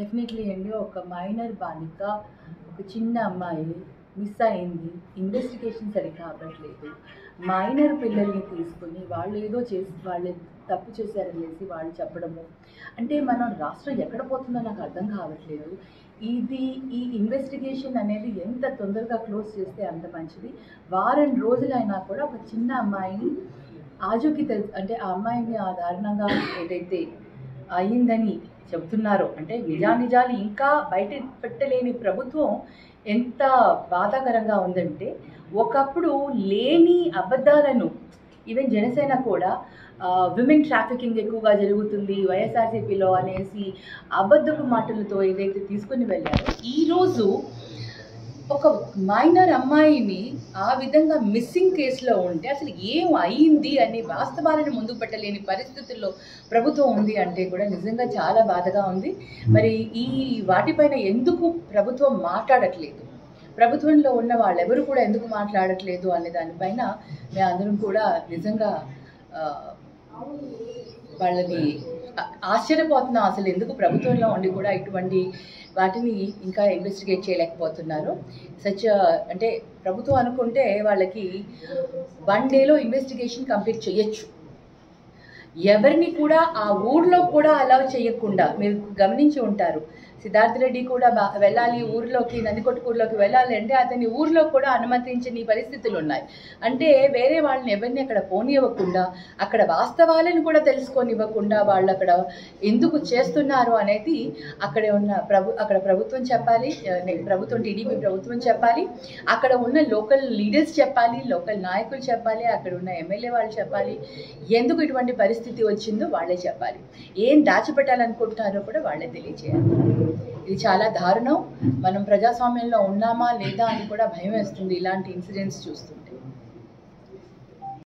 Definitely అండి. ఒక minor బాలిక, ఒక చిన్న అమ్మాయి మిస్ అయింది. ఇన్వెస్టిగేషన్ సరిగ్గా అవ్వట్లేదు. మైనర్ పిల్లల్ని తీసుకొని వాళ్ళు తప్పు చేశారనేసి వాళ్ళు చెప్పడము అంటే మన రాష్ట్రం ఎక్కడ పోతుందో నాకు అర్థం కావట్లేదు. ఈ ఇన్వెస్టిగేషన్ అనేది ఎంత తొందరగా క్లోజ్ చేస్తే అంత మంచిది. వారం రోజులైనా కూడా ఒక చిన్న అమ్మాయిని ఆచూకీ అంటే ఆ అమ్మాయిని ఆ దారుణంగా ఏదైతే అయిందని చెప్తున్నారో, అంటే నిజాలు ఇంకా బయట పెట్టలేని ప్రభుత్వం ఎంత బాధాకరంగా ఉందంటే, ఒకప్పుడు లేని అబద్ధాలను ఈవెన్ జనసేన కూడా విమెన్ ట్రాఫికింగ్ ఎక్కువగా జరుగుతుంది వైఎస్ఆర్సీపీలో అనేసి అబద్ధపు మాటలతో ఏదైతే తీసుకుని వెళ్ళారో, ఈరోజు ఒక మైనర్ అమ్మాయిని ఆ విధంగా మిస్సింగ్ కేసులో ఉంటే అసలు ఏం అయింది అని వాస్తవాలను ముందుకు పెట్టలేని పరిస్థితుల్లో ప్రభుత్వం ఉంది అంటే కూడా నిజంగా చాలా బాధగా ఉంది. మరి ఈ వాటిపైన ఎందుకు ప్రభుత్వం మాట్లాడట్లేదు, ప్రభుత్వంలో ఉన్న వాళ్ళెవరు కూడా ఎందుకు మాట్లాడట్లేదు అనే దానిపైన మేము అందరం కూడా నిజంగా వాళ్ళని ఆశ్చర్యపోతున్నాం. అసలు ఎందుకు ప్రభుత్వంలో ఉండి కూడా ఇటువంటి వాటిని ఇంకా ఇన్వెస్టిగేట్ చేయలేకపోతున్నారు. అంటే ప్రభుత్వం అనుకుంటే వాళ్ళకి 1 డేలో ఇన్వెస్టిగేషన్ కంప్లీట్ చేయొచ్చు. ఎవరిని కూడా ఆ ఊర్లో కూడా అలౌ చేయకుండా, మీరు గమనించి ఉంటారు, సిద్ధార్థ రెడ్డి కూడా వెళ్ళాలి ఊర్లోకి, నందికొట్కూరులోకి వెళ్ళాలి అంటే అతని ఊర్లో కూడా అనుమతించని పరిస్థితులు ఉన్నాయి. అంటే వేరే వాళ్ళని ఎవరిని అక్కడ పోనివ్వకుండా, అక్కడ వాస్తవాలను కూడా తెలుసుకోనివ్వకుండా వాళ్ళు అక్కడ ఎందుకు చేస్తున్నారు అనేది అక్కడ ప్రభుత్వం చెప్పాలి, టీడీపీ ప్రభుత్వం చెప్పాలి, అక్కడ ఉన్న లోకల్ లీడర్స్ చెప్పాలి, లోకల్ నాయకులు చెప్పాలి, అక్కడ ఉన్న ఎమ్మెల్యే వాళ్ళు చెప్పాలి. ఎందుకు ఇటువంటి పరిస్థితి వచ్చిందో వాళ్ళే చెప్పాలి. ఏం దాచిపెట్టాలనుకుంటున్నారో కూడా వాళ్ళే తెలియజేయాలి. ఇది చాలా దారుణం. మనం ప్రజాస్వామ్యంలో ఉన్నామా లేదా అని కూడా భయం వేస్తుంది ఇలాంటి ఇన్సిడెంట్స్ చూస్తుంటే.